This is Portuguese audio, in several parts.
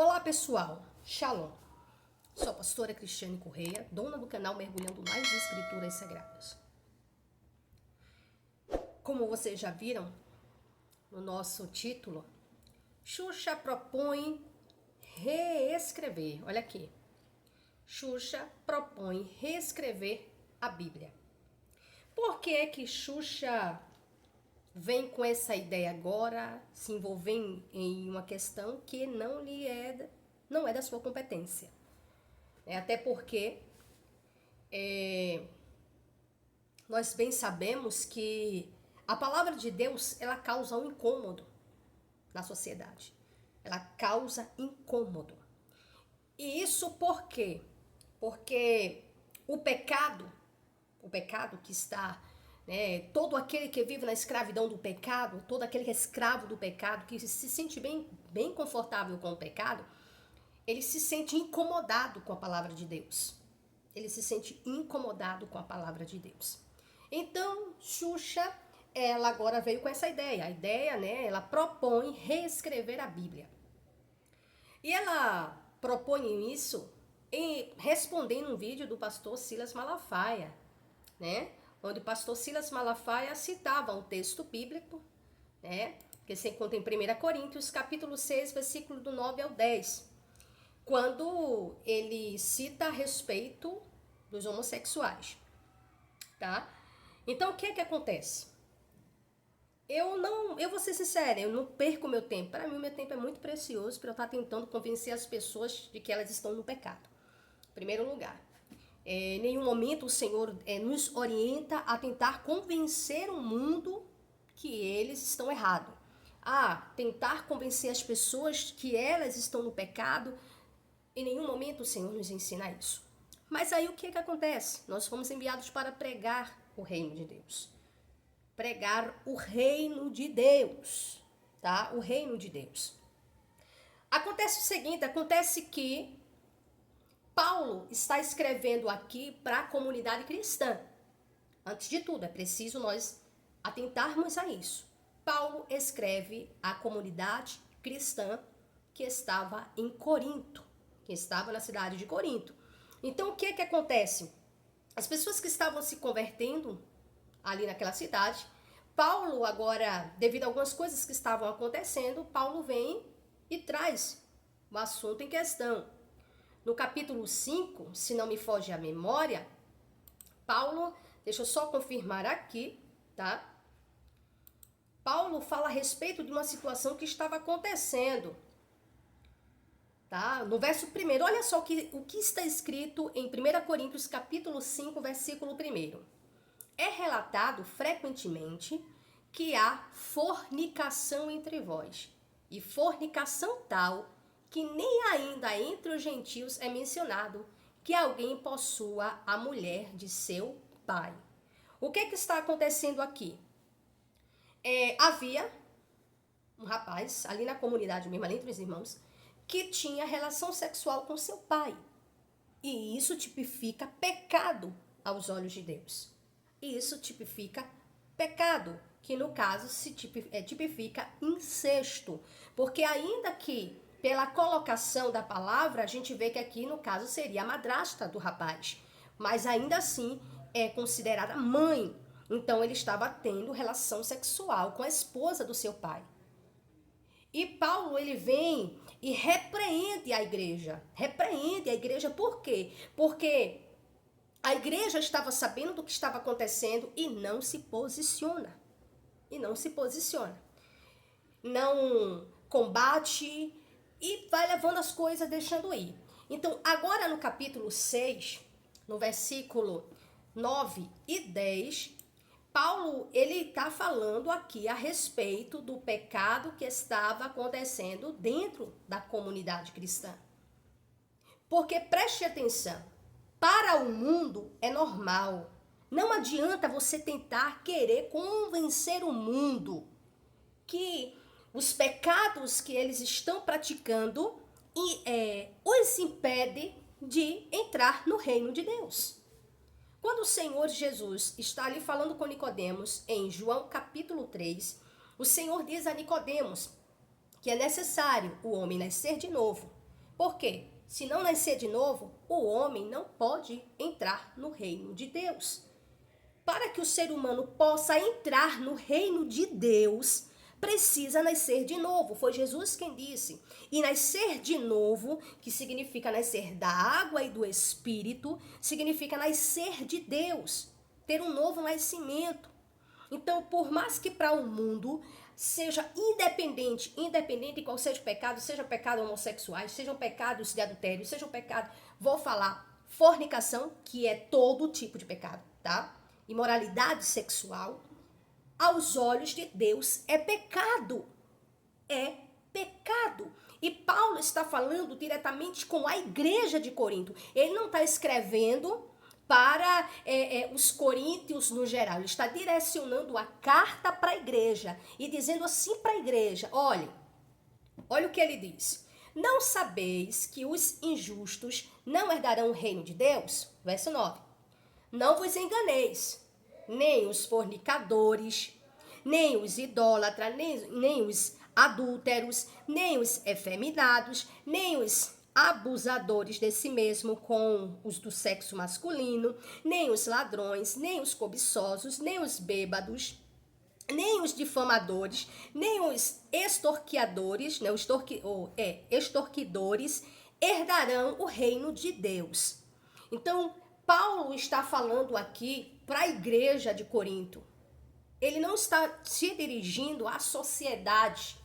Olá pessoal, Shalom. Sou a pastora Cristiane Correia, dona do canal Mergulhando nas Escrituras Sagradas. Como vocês já viram no nosso título, Xuxa propõe reescrever. Olha aqui. Xuxa propõe reescrever a Bíblia. Por que é que Xuxa vem com essa ideia agora, se envolver em uma questão que não é da sua competência? Até porque nós bem sabemos que a palavra de Deus, ela causa um incômodo na sociedade. Ela causa incômodo. E isso por quê? Porque o pecado que está, todo aquele que vive na escravidão do pecado, todo aquele que é escravo do pecado, que se sente bem confortável com o pecado, ele se sente incomodado com a palavra de Deus. Ele se sente incomodado com a palavra de Deus. Então, Xuxa, ela agora veio com essa ideia. A ideia, ela propõe reescrever a Bíblia. E ela propõe isso respondendo um vídeo do pastor Silas Malafaia, onde o pastor Silas Malafaia citava um texto bíblico, que se encontra em 1 Coríntios, capítulo 6, versículo do 9 ao 10, quando ele cita a respeito dos homossexuais, tá? Então, o que é que acontece? Eu vou ser sincera, eu não perco meu tempo. Para mim, meu tempo é muito precioso para eu estar tentando convencer as pessoas de que elas estão no pecado. Em primeiro lugar, em nenhum momento o Senhor nos orienta a tentar convencer o mundo que eles estão errados. Tentar convencer as pessoas que elas estão no pecado. Em nenhum momento o Senhor nos ensina isso. Mas aí o que acontece? Nós fomos enviados para pregar o reino de Deus. Pregar o reino de Deus, tá? O reino de Deus. Acontece o seguinte, acontece que Paulo está escrevendo aqui para a comunidade cristã. Antes de tudo, é preciso nós atentarmos a isso. Paulo escreve à comunidade cristã que estava em Corinto, que estava na cidade de Corinto. Então, o que acontece? As pessoas que estavam se convertendo ali naquela cidade, Paulo agora, devido a algumas coisas que estavam acontecendo, Paulo vem e traz o assunto em questão. No capítulo 5, se não me foge a memória, Paulo, deixa eu só confirmar aqui, tá? Paulo fala a respeito de uma situação que estava acontecendo, tá? No verso 1, olha só o que está escrito em 1 Coríntios capítulo 5, versículo 1. É relatado frequentemente que há fornicação entre vós, e fornicação tal que nem ainda entre os gentios é mencionado que alguém possua a mulher de seu pai. O que está acontecendo aqui? Havia um rapaz ali na comunidade mesmo, ali entre os irmãos, que tinha relação sexual com seu pai. E isso tipifica pecado aos olhos de Deus. E isso tipifica pecado, que no caso se tipifica incesto. Porque ainda que pela colocação da palavra, a gente vê que aqui no caso seria a madrasta do rapaz. Mas ainda assim é considerada mãe. Então ele estava tendo relação sexual com a esposa do seu pai. E Paulo, ele vem e repreende a igreja. Repreende a igreja por quê? Porque a igreja estava sabendo do que estava acontecendo e não se posiciona. Não combate e vai levando as coisas, deixando ir. Então, agora no capítulo 6, no versículo 9 e 10, Paulo, ele está falando aqui a respeito do pecado que estava acontecendo dentro da comunidade cristã. Porque preste atenção, para o mundo é normal. Não adianta você tentar querer convencer o mundo que os pecados que eles estão praticando os impede de entrar no reino de Deus. Quando o Senhor Jesus está ali falando com Nicodemos, em João capítulo 3, o Senhor diz a Nicodemos que é necessário o homem nascer de novo. Por quê? Se não nascer de novo, o homem não pode entrar no reino de Deus. Para que o ser humano possa entrar no reino de Deus, precisa nascer de novo. Foi Jesus quem disse. E nascer de novo, que significa nascer da água e do Espírito, significa nascer de Deus, ter um novo nascimento. Então, por mais que para o mundo seja independente de qual seja o pecado, seja pecado homossexuais, sejam pecados de adultério, sejam pecados, vou falar fornicação, que é todo tipo de pecado, tá? Imoralidade sexual, aos olhos de Deus é pecado. É pecado. E Paulo está falando diretamente com a igreja de Corinto. Ele não está escrevendo para os coríntios no geral. Ele está direcionando a carta para a igreja e dizendo assim para a igreja: olha o que ele diz. Não sabeis que os injustos não herdarão o reino de Deus? Verso 9. Não vos enganeis, nem os fornicadores, nem os idólatras, nem os adúlteros, nem os efeminados, nem os abusadores de si mesmo com os do sexo masculino, nem os ladrões, nem os cobiçosos, nem os bêbados, nem os difamadores, nem os extorquiadores, né, extorquidores, herdarão o reino de Deus. Então, Paulo está falando aqui para a igreja de Corinto. Ele não está se dirigindo à sociedade.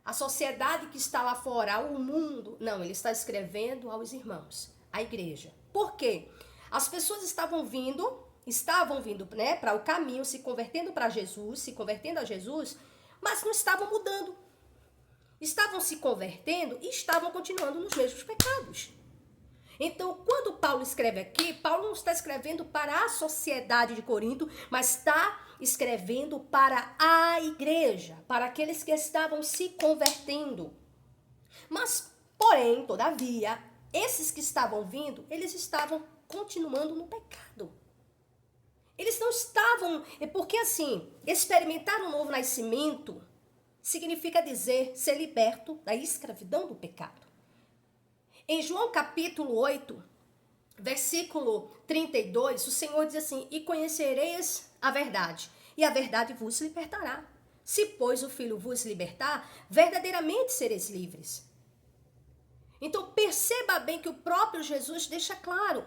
A sociedade que está lá fora, ao mundo. Não, ele está escrevendo aos irmãos, à igreja. Por quê? As pessoas estavam vindo, né, para o caminho, se convertendo para Jesus, se convertendo a Jesus, mas não estavam mudando. Estavam se convertendo e estavam continuando nos mesmos pecados. Então, quando Paulo escreve aqui, Paulo não está escrevendo para a sociedade de Corinto, mas está escrevendo para a igreja, para aqueles que estavam se convertendo. Mas, porém, todavia, esses que estavam vindo, eles estavam continuando no pecado. Eles não estavam... Porque, assim, experimentar um novo nascimento significa dizer ser liberto da escravidão do pecado. Em João capítulo 8, versículo 32, o Senhor diz assim: e conhecereis a verdade, e a verdade vos libertará. Se, pois, o Filho vos libertar, verdadeiramente sereis livres. Então, perceba bem que o próprio Jesus deixa claro: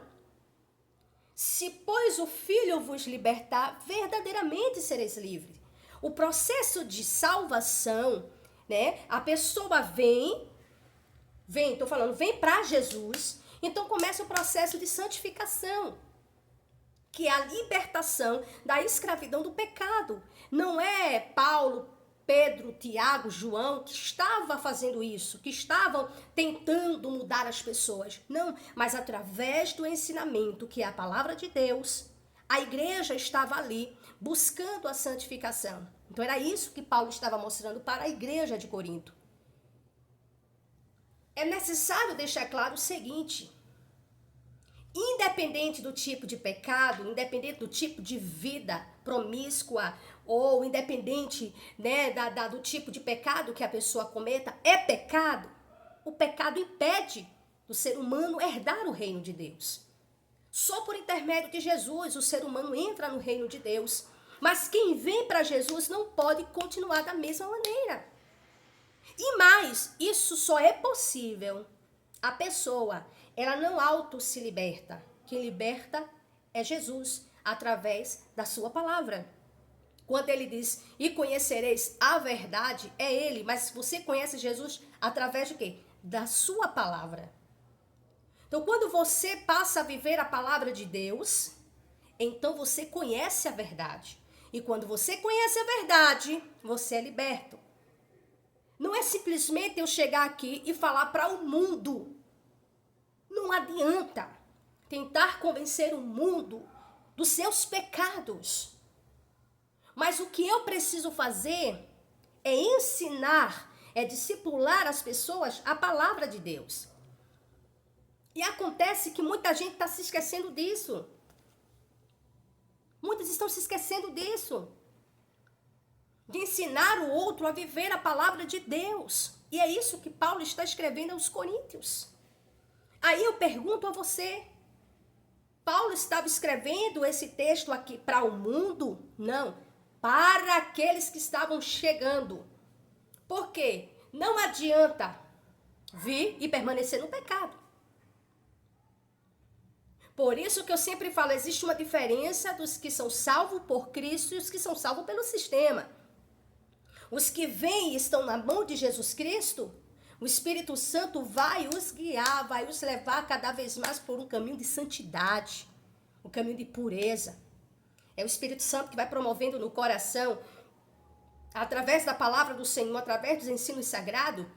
se, pois, o Filho vos libertar, verdadeiramente sereis livres. O processo de salvação, né? A pessoa vem para Jesus, então começa o processo de santificação, que é a libertação da escravidão do pecado. Não é Paulo, Pedro, Tiago, João que estava fazendo isso, que estavam tentando mudar as pessoas. Não, mas através do ensinamento, que é a palavra de Deus, a igreja estava ali buscando a santificação. Então era isso que Paulo estava mostrando para a igreja de Corinto. É necessário deixar claro o seguinte: independente do tipo de pecado, independente do tipo de vida promíscua, ou independente, né, do tipo de pecado que a pessoa cometa, é pecado. O pecado impede do ser humano herdar o reino de Deus. Só por intermédio de Jesus o ser humano entra no reino de Deus. Mas quem vem para Jesus não pode continuar da mesma maneira. E mais, isso só é possível. A pessoa, ela não auto se liberta. Quem liberta é Jesus, através da sua palavra. Quando ele diz, e conhecereis a verdade, é ele. Mas você conhece Jesus através de quê? Da sua palavra. Então, quando você passa a viver a palavra de Deus, então você conhece a verdade. E quando você conhece a verdade, você é liberto. Não é simplesmente eu chegar aqui e falar para o mundo. Não adianta tentar convencer o mundo dos seus pecados. Mas o que eu preciso fazer é ensinar, é discipular as pessoas a palavra de Deus. E acontece que muita gente está se esquecendo disso. Muitos estão se esquecendo disso. De ensinar o outro a viver a palavra de Deus. E é isso que Paulo está escrevendo aos Coríntios. Aí eu pergunto a você, Paulo estava escrevendo esse texto aqui para o mundo? Não, para aqueles que estavam chegando. Por quê? Não adianta vir e permanecer no pecado. Por isso que eu sempre falo, existe uma diferença dos que são salvos por Cristo e os que são salvos pelo sistema. Os que vêm e estão na mão de Jesus Cristo, o Espírito Santo vai os guiar, vai os levar cada vez mais por um caminho de santidade, um caminho de pureza. É o Espírito Santo que vai promovendo no coração, através da palavra do Senhor, através dos ensinos sagrados,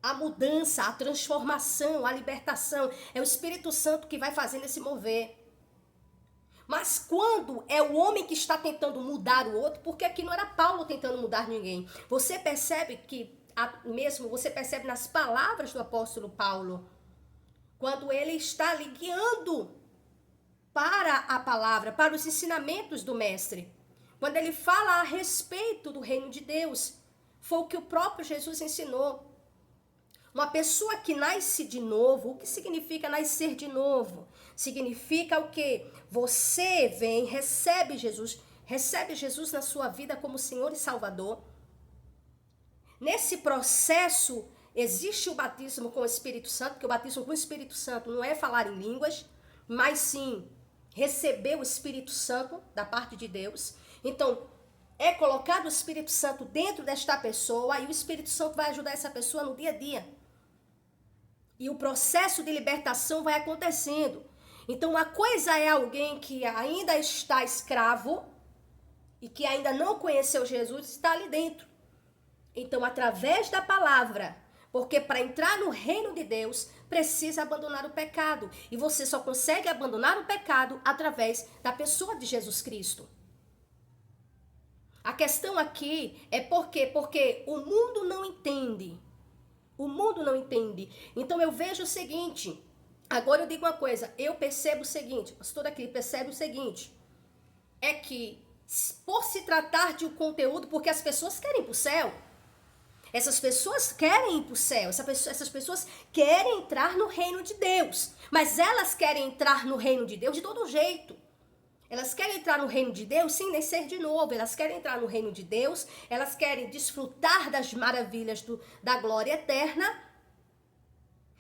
a mudança, a transformação, a libertação. É o Espírito Santo que vai fazendo esse mover. Mas quando é o homem que está tentando mudar o outro, porque aqui não era Paulo tentando mudar ninguém. Você percebe que, mesmo você percebe nas palavras do apóstolo Paulo, quando ele está ali guiando para a palavra, para os ensinamentos do mestre. Quando ele fala a respeito do reino de Deus, foi o que o próprio Jesus ensinou. Uma pessoa que nasce de novo, o que significa nascer de novo? Significa o quê? Você vem, recebe Jesus na sua vida como Senhor e Salvador. Nesse processo, existe o batismo com o Espírito Santo, porque o batismo com o Espírito Santo não é falar em línguas, mas sim receber o Espírito Santo da parte de Deus. Então, é colocado o Espírito Santo dentro desta pessoa e o Espírito Santo vai ajudar essa pessoa no dia a dia. E o processo de libertação vai acontecendo. Então, uma coisa é alguém que ainda está escravo e que ainda não conheceu Jesus, está ali dentro. Então, através da palavra, porque para entrar no reino de Deus, precisa abandonar o pecado. E você só consegue abandonar o pecado através da pessoa de Jesus Cristo. A questão aqui é por quê? Porque o mundo não entende. O mundo não entende. Então eu vejo o seguinte, agora eu digo uma coisa, eu percebo o seguinte, o pastor aqui percebe o seguinte, é que por se tratar de um conteúdo, porque as pessoas querem ir para o céu, essas pessoas querem ir para o céu, essas pessoas querem entrar no reino de Deus, mas elas querem entrar no reino de Deus de todo jeito. Elas querem entrar no reino de Deus sem nascer de novo. Elas querem entrar no reino de Deus. Elas querem desfrutar das maravilhas da glória eterna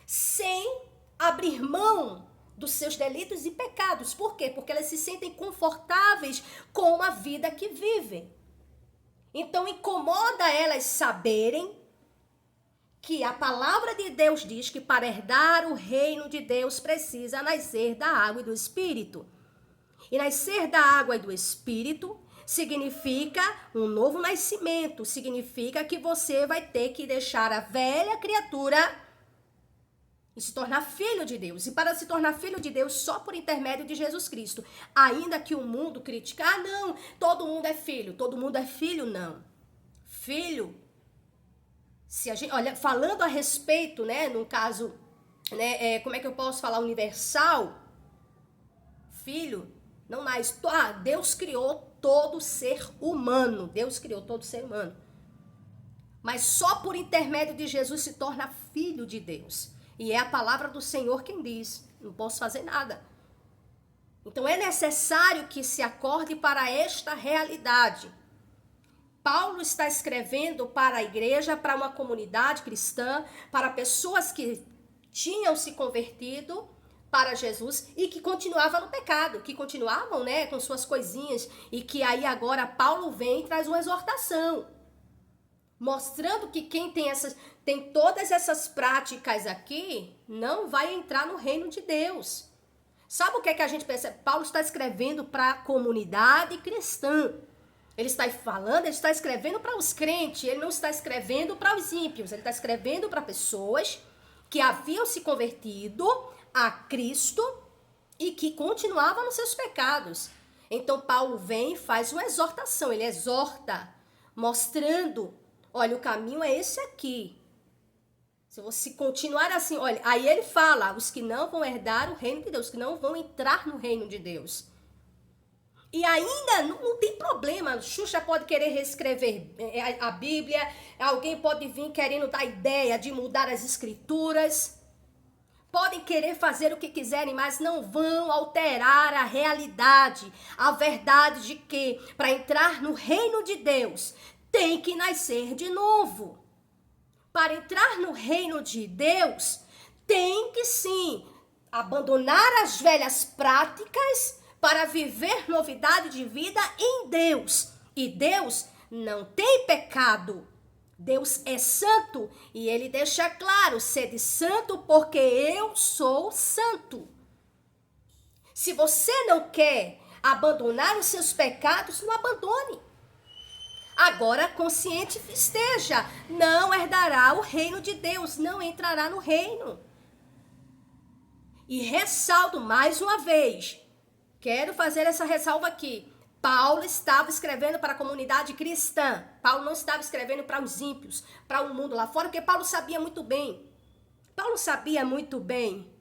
sem abrir mão dos seus delitos e pecados. Por quê? Porque elas se sentem confortáveis com a vida que vivem. Então incomoda elas saberem que a palavra de Deus diz que para herdar o reino de Deus precisa nascer da água e do Espírito. E nascer da água e do Espírito significa um novo nascimento, significa que você vai ter que deixar a velha criatura e se tornar filho de Deus. E para se tornar filho de Deus, só por intermédio de Jesus Cristo. Ainda que o mundo critique, não, todo mundo é filho, não. Filho, se a gente, olha, falando a respeito, né, no caso, né, como é que eu posso falar, universal, filho, não mais, Deus criou todo ser humano, mas só por intermédio de Jesus se torna filho de Deus, e é a palavra do Senhor quem diz, não posso fazer nada. Então é necessário que se acorde para esta realidade. Paulo está escrevendo para a igreja, para uma comunidade cristã, para pessoas que tinham se convertido para Jesus e que continuavam no pecado, que continuavam, né, com suas coisinhas, e que aí agora Paulo vem e traz uma exortação, mostrando que quem tem todas essas práticas aqui, não vai entrar no reino de Deus. Sabe o que é que a gente percebe? Paulo está escrevendo para a comunidade cristã. Ele está falando, ele está escrevendo para os crentes, ele não está escrevendo para os ímpios, ele está escrevendo para pessoas que haviam se convertido a Cristo e que continuavam nos seus pecados. Então Paulo vem e faz uma exortação, ele exorta, mostrando, olha, o caminho é esse aqui. Se você continuar assim, olha, aí ele fala, os que não vão herdar o reino de Deus, que não vão entrar no reino de Deus. E ainda não tem problema. Xuxa pode querer reescrever a Bíblia, alguém pode vir querendo dar ideia de mudar as escrituras. Podem querer fazer o que quiserem, mas não vão alterar a realidade, a verdade de que para entrar no reino de Deus tem que nascer de novo. Para entrar no reino de Deus tem que sim abandonar as velhas práticas para viver novidade de vida em Deus. E Deus não tem pecado. Deus é santo e ele deixa claro, sede santo porque eu sou santo. Se você não quer abandonar os seus pecados, não abandone. Agora, consciente esteja, não herdará o reino de Deus, não entrará no reino. E ressalto mais uma vez, quero fazer essa ressalva aqui. Paulo estava escrevendo para a comunidade cristã. Paulo não estava escrevendo para os ímpios, para o mundo lá fora, porque Paulo sabia muito bem. Paulo sabia muito bem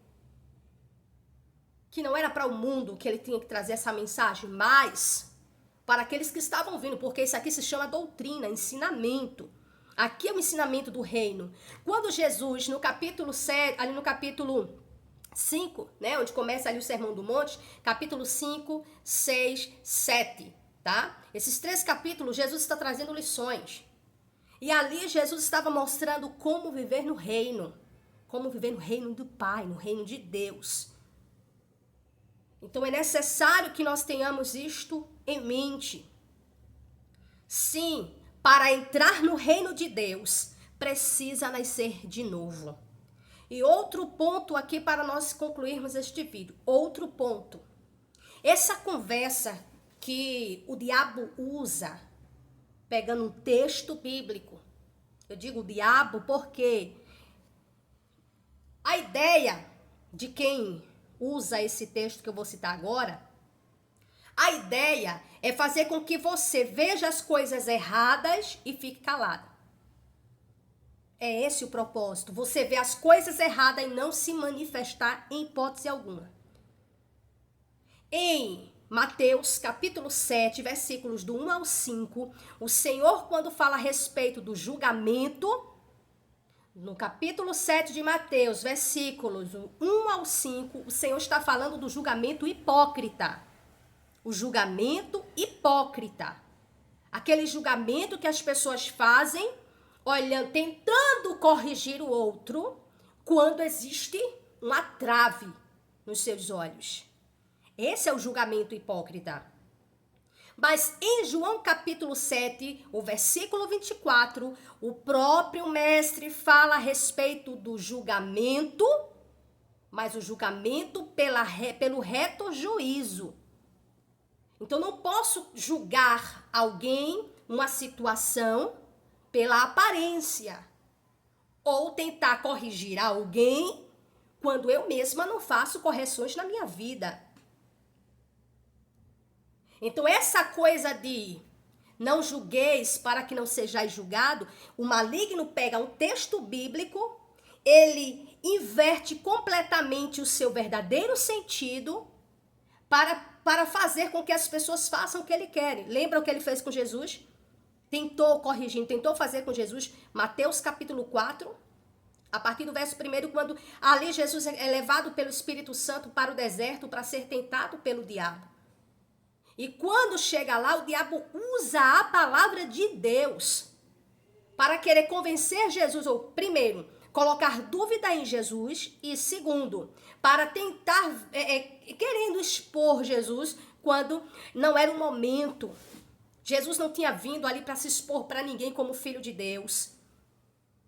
que não era para o mundo que ele tinha que trazer essa mensagem, mas para aqueles que estavam ouvindo, porque isso aqui se chama doutrina, ensinamento. Aqui é o ensinamento do reino. Quando Jesus, no capítulo 7, ali no capítulo 5, né, onde começa ali o Sermão do Monte, capítulo 5, 6, 7, tá? Esses 3 capítulos, Jesus está trazendo lições. E ali Jesus estava mostrando como viver no reino do Pai, no reino de Deus. Então é necessário que nós tenhamos isto em mente. Sim, para entrar no reino de Deus, precisa nascer de novo. E outro ponto aqui para nós concluirmos este vídeo. Outro ponto. Essa conversa que o diabo usa, pegando um texto bíblico. Eu digo diabo porque a ideia de quem usa esse texto que eu vou citar agora, a ideia é fazer com que você veja as coisas erradas e fique calado. É esse o propósito. Você vê as coisas erradas e não se manifestar em hipótese alguma. Em Mateus capítulo 7, versículos do 1 ao 5, o Senhor, quando fala a respeito do julgamento, no capítulo 7 de Mateus, versículos do 1 ao 5, o Senhor está falando do julgamento hipócrita. O julgamento hipócrita. Aquele julgamento que as pessoas fazem olhando, tentando corrigir o outro, quando existe uma trave nos seus olhos. Esse é o julgamento hipócrita. Mas em João capítulo 7, o versículo 24, o próprio mestre fala a respeito do julgamento, mas o julgamento pelo reto juízo. Então não posso julgar alguém, uma situação, pela aparência, ou tentar corrigir alguém quando eu mesma não faço correções na minha vida. Então essa coisa de não julgueis para que não sejais julgado, o maligno pega um texto bíblico, ele inverte completamente o seu verdadeiro sentido para fazer com que as pessoas façam o que ele quer. Lembra o que ele fez com Jesus? Tentou corrigir, tentou fazer com Jesus, Mateus capítulo 4, a partir do verso 1, quando ali Jesus é levado pelo Espírito Santo para o deserto para ser tentado pelo diabo. E quando chega lá, o diabo usa a palavra de Deus para querer convencer Jesus, ou primeiro, colocar dúvida em Jesus, e segundo, para tentar, querendo expor Jesus quando não era o momento. Jesus não tinha vindo ali para se expor para ninguém como filho de Deus.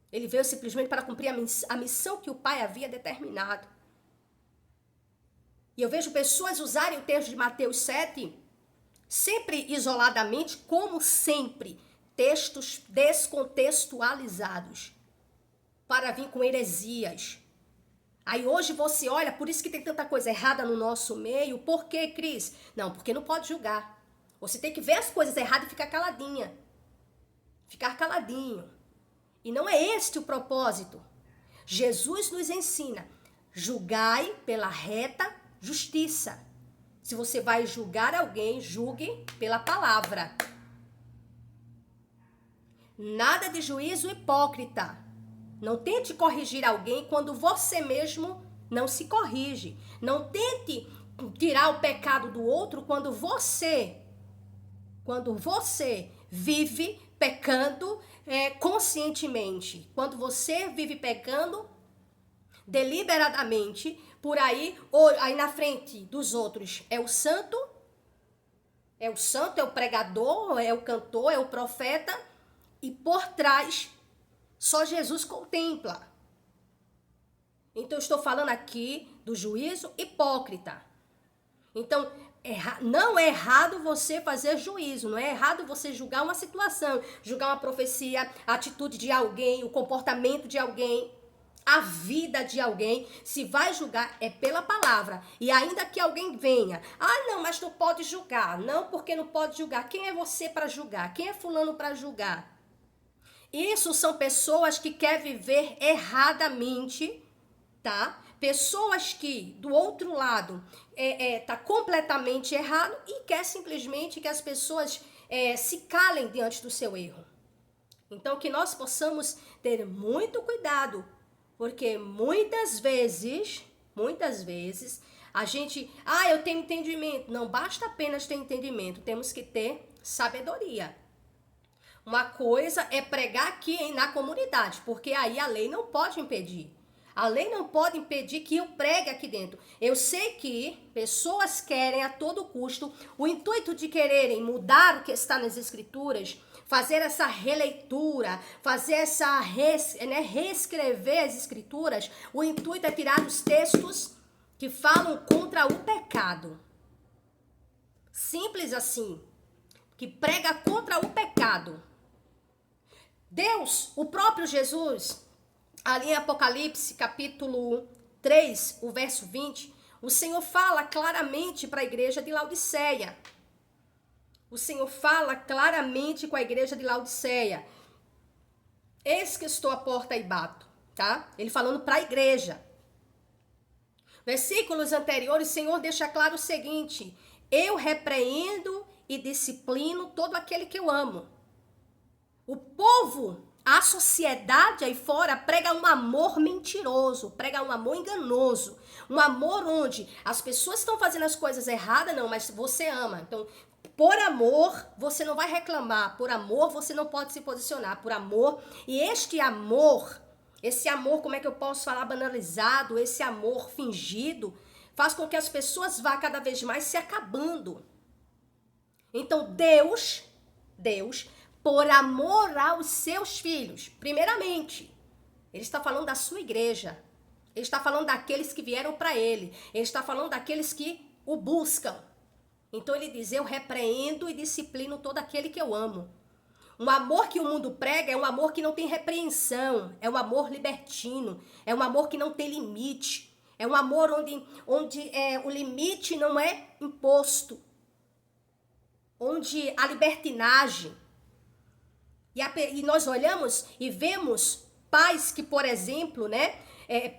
Ele veio simplesmente para cumprir a missão que o Pai havia determinado. E eu vejo pessoas usarem o texto de Mateus 7, sempre isoladamente, como sempre, textos descontextualizados, para vir com heresias. Aí hoje você olha, por isso que tem tanta coisa errada no nosso meio. Por quê, Cris? Não, porque não pode julgar. Você tem que ver as coisas erradas e ficar caladinha. Ficar caladinho. E não é este o propósito. Jesus nos ensina, julgai pela reta justiça. Se você vai julgar alguém, julgue pela palavra. Nada de juízo hipócrita. Não tente corrigir alguém quando você mesmo não se corrige. Não tente tirar o pecado do outro quando você vive pecando conscientemente. Quando você vive pecando deliberadamente, por aí, ou aí na frente dos outros é o santo, é o pregador, é o cantor, é o profeta, e por trás só Jesus contempla. Então eu estou falando aqui do juízo hipócrita. Então, não é errado você fazer juízo, não é errado você julgar uma situação, julgar uma profecia, a atitude de alguém, o comportamento de alguém, a vida de alguém. Se vai julgar, é pela palavra. E ainda que alguém venha, não, mas não pode julgar. Não, porque não pode julgar. Quem é você para julgar? Quem é fulano para julgar? Isso são pessoas que querem viver erradamente, tá? Pessoas que, do outro lado, tá completamente errado e quer simplesmente que as pessoas se calem diante do seu erro. Então, que nós possamos ter muito cuidado, porque muitas vezes, a gente, eu tenho entendimento. Não basta apenas ter entendimento, temos que ter sabedoria. Uma coisa é pregar aqui na comunidade, porque aí a lei não pode impedir. A lei não pode impedir que eu pregue aqui dentro. Eu sei que pessoas querem a todo custo, o intuito de quererem mudar o que está nas escrituras, fazer essa releitura, fazer essa reescrever as escrituras, o intuito é tirar os textos que falam contra o pecado. Simples assim, que prega contra o pecado. Deus, o próprio Jesus, ali em Apocalipse, capítulo 3, o verso 20, o Senhor fala claramente para a igreja de Laodiceia. O Senhor fala claramente com a igreja de Laodiceia. Eis que estou à porta e bato, tá? Ele falando para a igreja. Versículos anteriores, o Senhor deixa claro o seguinte: eu repreendo e disciplino todo aquele que eu amo. O povo, a sociedade aí fora prega um amor mentiroso, prega um amor enganoso, um amor onde as pessoas estão fazendo as coisas erradas, não, mas você ama. Então, por amor, você não vai reclamar, por amor, você não pode se posicionar, por amor. E esse amor, como é que eu posso falar, banalizado, esse amor fingido, faz com que as pessoas vá cada vez mais se acabando. Então, Deus, por amor aos seus filhos, primeiramente, ele está falando da sua igreja, ele está falando daqueles que vieram para ele, ele está falando daqueles que o buscam. Então ele diz: eu repreendo e disciplino todo aquele que eu amo. Um amor que o mundo prega é um amor que não tem repreensão, é um amor libertino, é um amor que não tem limite, é um amor onde o limite não é imposto, onde a libertinagem. E nós olhamos e vemos pais que, por exemplo,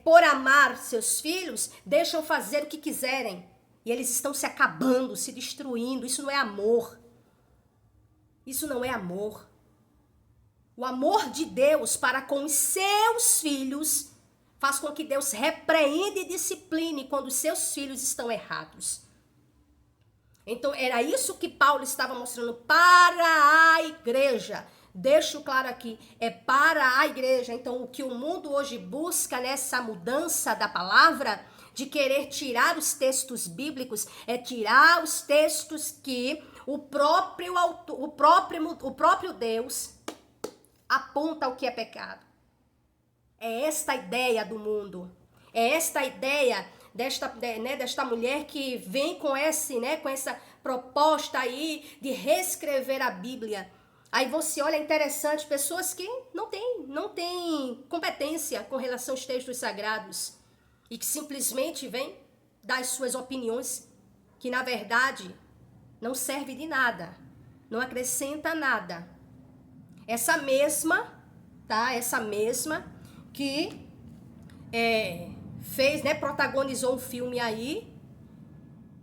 por amar seus filhos, deixam fazer o que quiserem. E eles estão se acabando, se destruindo. Isso não é amor. Isso não é amor. O amor de Deus para com os seus filhos faz com que Deus repreenda e discipline quando os seus filhos estão errados. Então, era isso que Paulo estava mostrando para a igreja. Deixo claro aqui, é para a igreja. Então, o que o mundo hoje busca nessa mudança da palavra, de querer tirar os textos bíblicos, é tirar os textos que o próprio Deus aponta o que é pecado. É esta a ideia do mundo. É esta a ideia desta mulher que vem com essa proposta aí de reescrever a Bíblia. Aí você olha, interessante, pessoas que não têm competência com relação aos textos sagrados e que simplesmente vêm dar as suas opiniões que, na verdade, não serve de nada, não acrescenta nada. Essa mesma que protagonizou um filme aí,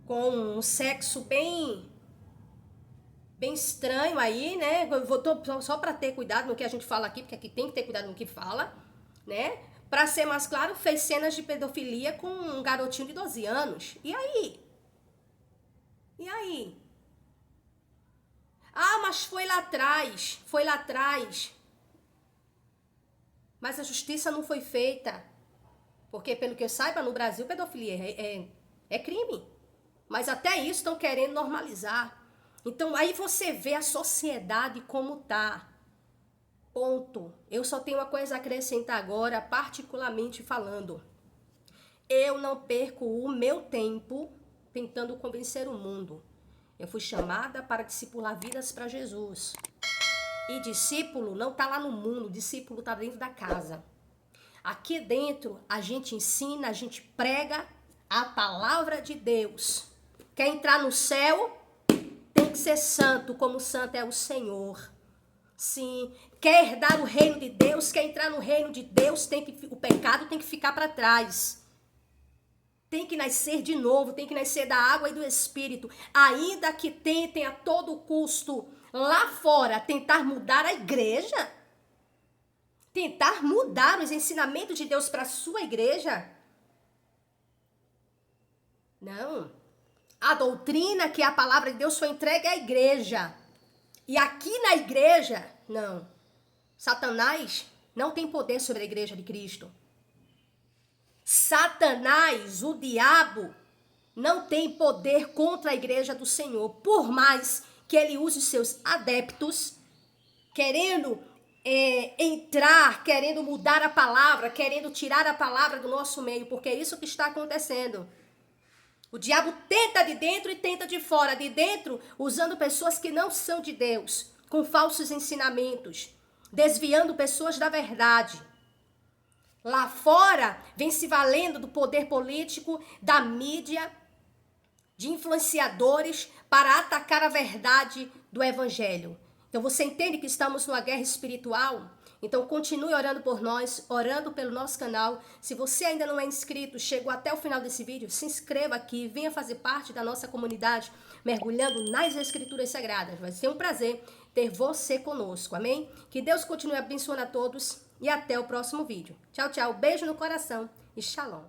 com um sexo bem estranho aí, né? Só para ter cuidado no que a gente fala aqui, porque aqui tem que ter cuidado no que fala, né? Para ser mais claro, fez cenas de pedofilia com um garotinho de 12 anos. E aí? E aí? Ah, mas foi lá atrás. Foi lá atrás. Mas a justiça não foi feita. Porque, pelo que eu saiba, no Brasil, pedofilia é crime. Mas até isso estão querendo normalizar. Então, aí você vê a sociedade como tá. Ponto. Eu só tenho uma coisa a acrescentar agora, particularmente falando. Eu não perco o meu tempo tentando convencer o mundo. Eu fui chamada para discipular vidas para Jesus. E discípulo não está lá no mundo, discípulo está dentro da casa. Aqui dentro a gente ensina, a gente prega a palavra de Deus. Quer entrar no céu? Tem que ser santo, como santo é o Senhor. Sim, quer herdar o reino de Deus, quer entrar no reino de Deus, o pecado tem que ficar para trás. Tem que nascer de novo, tem que nascer da água e do Espírito. Ainda que tentem a todo custo lá fora tentar mudar a igreja, tentar mudar os ensinamentos de Deus para a sua igreja. Não. A doutrina que é a palavra de Deus foi entregue à igreja. E aqui na igreja, não. Satanás não tem poder sobre a igreja de Cristo. Satanás, o diabo, não tem poder contra a igreja do Senhor. Por mais que ele use seus adeptos, querendo entrar, querendo mudar a palavra, querendo tirar a palavra do nosso meio, porque é isso que está acontecendo. O diabo tenta de dentro e tenta de fora. De dentro, usando pessoas que não são de Deus, com falsos ensinamentos, desviando pessoas da verdade. Lá fora, vem se valendo do poder político, da mídia, de influenciadores para atacar a verdade do evangelho. Então você entende que estamos numa guerra espiritual? Então continue orando por nós, orando pelo nosso canal. Se você ainda não é inscrito, chegou até o final desse vídeo, se inscreva aqui, venha fazer parte da nossa comunidade, mergulhando nas escrituras sagradas. Vai ser um prazer ter você conosco, amém? Que Deus continue abençoando a todos e até o próximo vídeo. Tchau, tchau, beijo no coração e shalom.